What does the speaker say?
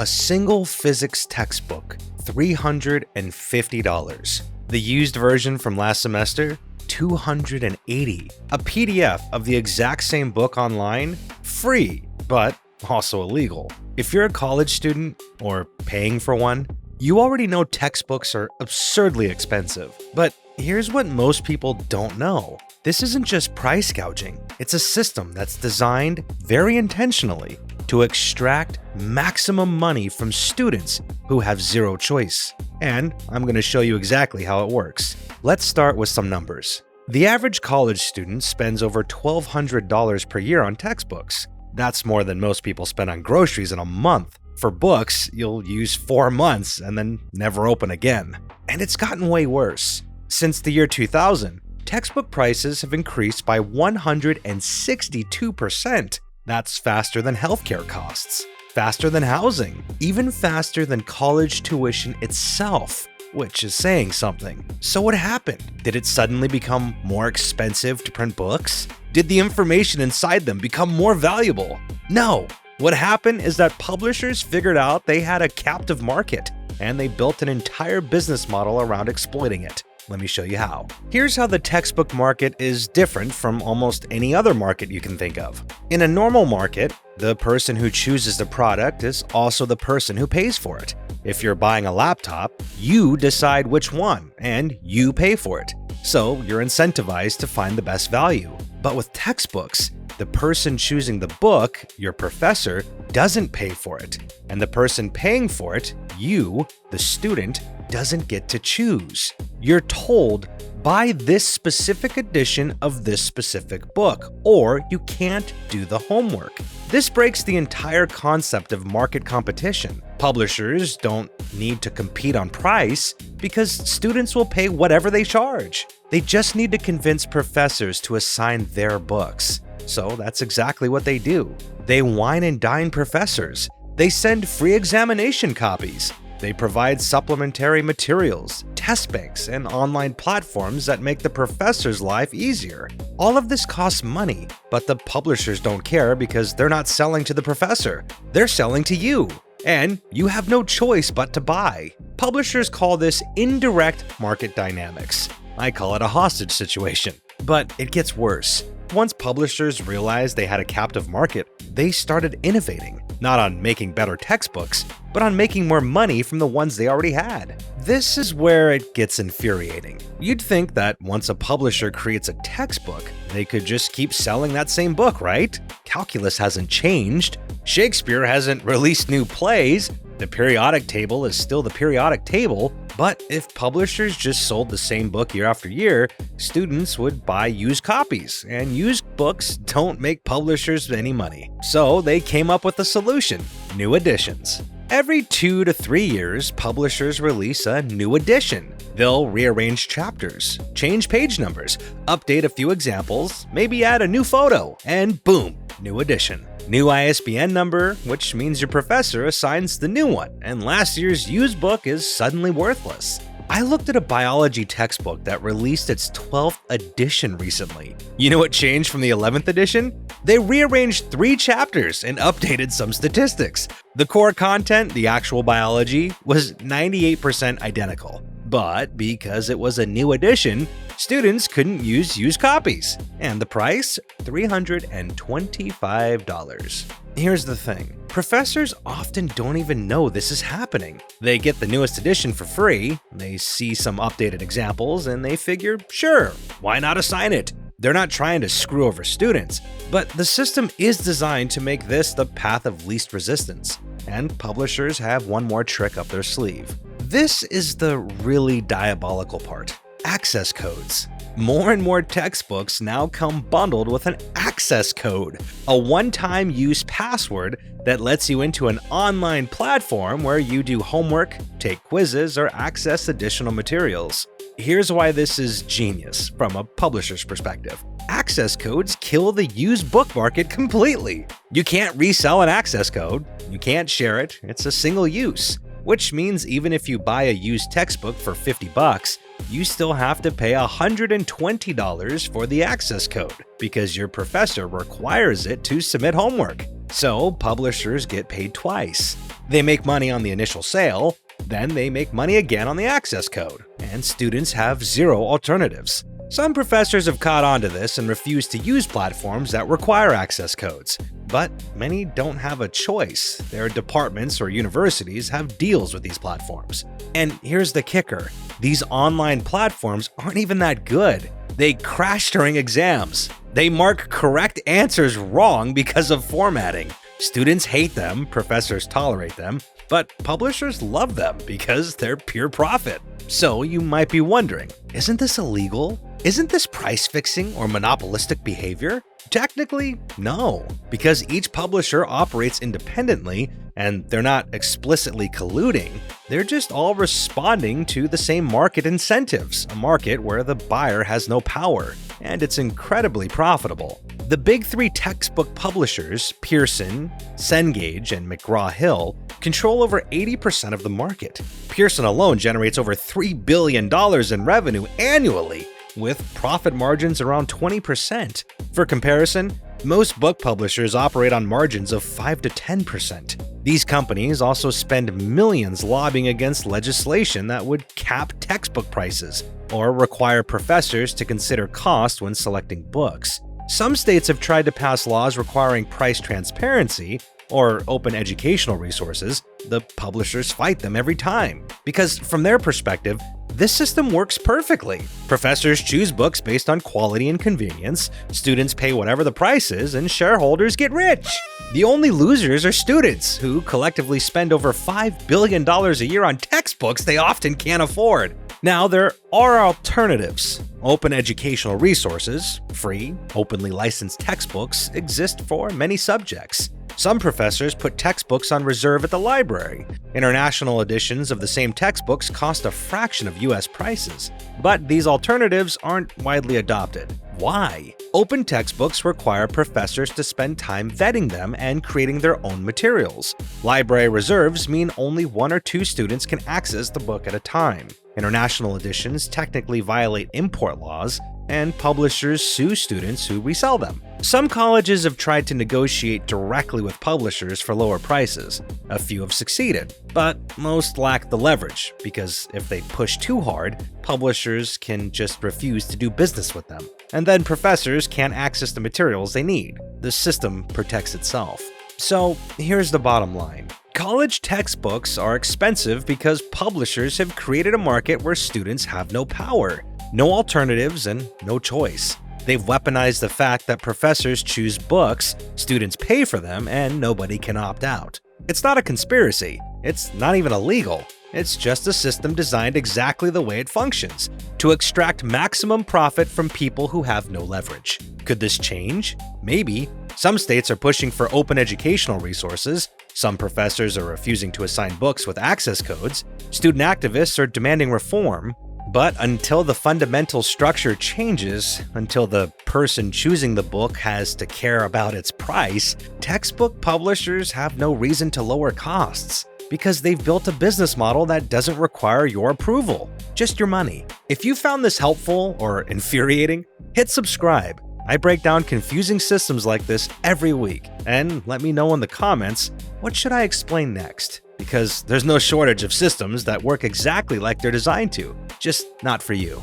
A single physics textbook, $350. The used version from last semester, $280. A PDF of the exact same book online, free, but also illegal. If you're a college student or paying for one, you already know textbooks are absurdly expensive. But here's what most people don't know. This isn't just price gouging. It's a system that's designed very intentionally to extract maximum money from students who have zero choice. And I'm going to show you exactly how it works. Let's start with some numbers. The average college student spends over $1,200 per year on textbooks. That's more than most people spend on groceries in a month. For books, you'll use 4 months and then never open again. And it's gotten way worse. Since the year 2000, textbook prices have increased by 162%. That's faster than healthcare costs, faster than housing, even faster than college tuition itself, which is saying something. So what happened? Did it suddenly become more expensive to print books? Did the information inside them become more valuable? No. What happened is that publishers figured out they had a captive market, and they built an entire business model around exploiting it. Let me show you how. Here's how the textbook market is different from almost any other market you can think of. In a normal market, the person who chooses the product is also the person who pays for it. If you're buying a laptop, you decide which one, and you pay for it. So you're incentivized to find the best value. But with textbooks, the person choosing the book, your professor, doesn't pay for it. And the person paying for it, you, the student, doesn't get to choose. You're told, buy this specific edition of this specific book, or you can't do the homework. This breaks the entire concept of market competition. Publishers don't need to compete on price because students will pay whatever they charge. They just need to convince professors to assign their books. So that's exactly what they do. They wine and dine professors. They send free examination copies. They provide supplementary materials, test banks, and online platforms that make the professor's life easier. All of this costs money, but the publishers don't care because they're not selling to the professor. They're selling to you, and you have no choice but to buy. Publishers call this indirect market dynamics. I call it a hostage situation. But it gets worse. Once publishers realized they had a captive market, they started innovating, not on making better textbooks, but on making more money from the ones they already had. This is where it gets infuriating. You'd think that once a publisher creates a textbook, they could just keep selling that same book, right? Calculus hasn't changed. Shakespeare hasn't released new plays. The periodic table is still the periodic table. But if publishers just sold the same book year after year, students would buy used copies, and used books don't make publishers any money. So they came up with a solution: new editions. Every 2 to 3 years, publishers release a new edition. They'll rearrange chapters, change page numbers, update a few examples, maybe add a new photo, and boom, new edition. New ISBN number, which means your professor assigns the new one, and last year's used book is suddenly worthless. I looked at a biology textbook that released its 12th edition recently. You know what changed from the 11th edition? They rearranged 3 chapters and updated some statistics. The core content, the actual biology, was 98% identical. But because it was a new edition, students couldn't use used copies. And the price? $325. Here's the thing. Professors often don't even know this is happening. They get the newest edition for free, they see some updated examples, and they figure, sure, why not assign it? They're not trying to screw over students, but the system is designed to make this the path of least resistance, and publishers have one more trick up their sleeve. This is the really diabolical part: access codes. More and more textbooks now come bundled with an access code, a one-time use password that lets you into an online platform where you do homework, take quizzes, or access additional materials. Here's why this is genius from a publisher's perspective. Access codes kill the used book market completely. You can't resell an access code, you can't share it, it's a single use. Which means even if you buy a used textbook for $50, you still have to pay $120 for the access code because your professor requires it to submit homework. So publishers get paid twice. They make money on the initial sale, then they make money again on the access code, and students have zero alternatives. Some professors have caught on to this and refuse to use platforms that require access codes, but many don't have a choice. Their departments or universities have deals with these platforms. And here's the kicker: these online platforms aren't even that good. They crash during exams. They mark correct answers wrong because of formatting. Students hate them, professors tolerate them, but publishers love them because they're pure profit. So you might be wondering, isn't this illegal? Isn't this price fixing or monopolistic behavior? Technically, no, because each publisher operates independently and they're not explicitly colluding. They're just all responding to the same market incentives, a market where the buyer has no power, and it's incredibly profitable. The big three textbook publishers, Pearson, Cengage, and McGraw-Hill, control over 80% of the market. Pearson alone generates over $3 billion in revenue annually, with profit margins around 20%. For comparison, most book publishers operate on margins of 5 to 10%. These companies also spend millions lobbying against legislation that would cap textbook prices or require professors to consider cost when selecting books. Some states have tried to pass laws requiring price transparency or open educational resources. The publishers fight them every time, because from their perspective, this system works perfectly. Professors choose books based on quality and convenience, students pay whatever the price is, and shareholders get rich. The only losers are students, who collectively spend over $5 billion a year on textbooks they often can't afford. Now, there are alternatives. Open educational resources, free, openly licensed textbooks, exist for many subjects. Some professors put textbooks on reserve at the library. International editions of the same textbooks cost a fraction of US prices. But these alternatives aren't widely adopted. Why? Open textbooks require professors to spend time vetting them and creating their own materials. Library reserves mean only 1 or 2 students can access the book at a time. International editions technically violate import laws, and publishers sue students who resell them. Some colleges have tried to negotiate directly with publishers for lower prices. A few have succeeded, but most lack the leverage, because if they push too hard, publishers can just refuse to do business with them. And then professors can't access the materials they need. The system protects itself. So here's the bottom line. College textbooks are expensive because publishers have created a market where students have no power, no alternatives, and no choice. They've weaponized the fact that professors choose books, students pay for them, and nobody can opt out. It's not a conspiracy. It's not even illegal. It's just a system designed exactly the way it functions, to extract maximum profit from people who have no leverage. Could this change? Maybe. Some states are pushing for open educational resources. Some professors are refusing to assign books with access codes. Student activists are demanding reform. But until the fundamental structure changes, until the person choosing the book has to care about its price, textbook publishers have no reason to lower costs, because they've built a business model that doesn't require your approval, just your money. If you found this helpful or infuriating, hit subscribe. I break down confusing systems like this every week, and let me know in the comments, what should I explain next? Because there's no shortage of systems that work exactly like they're designed to, just not for you.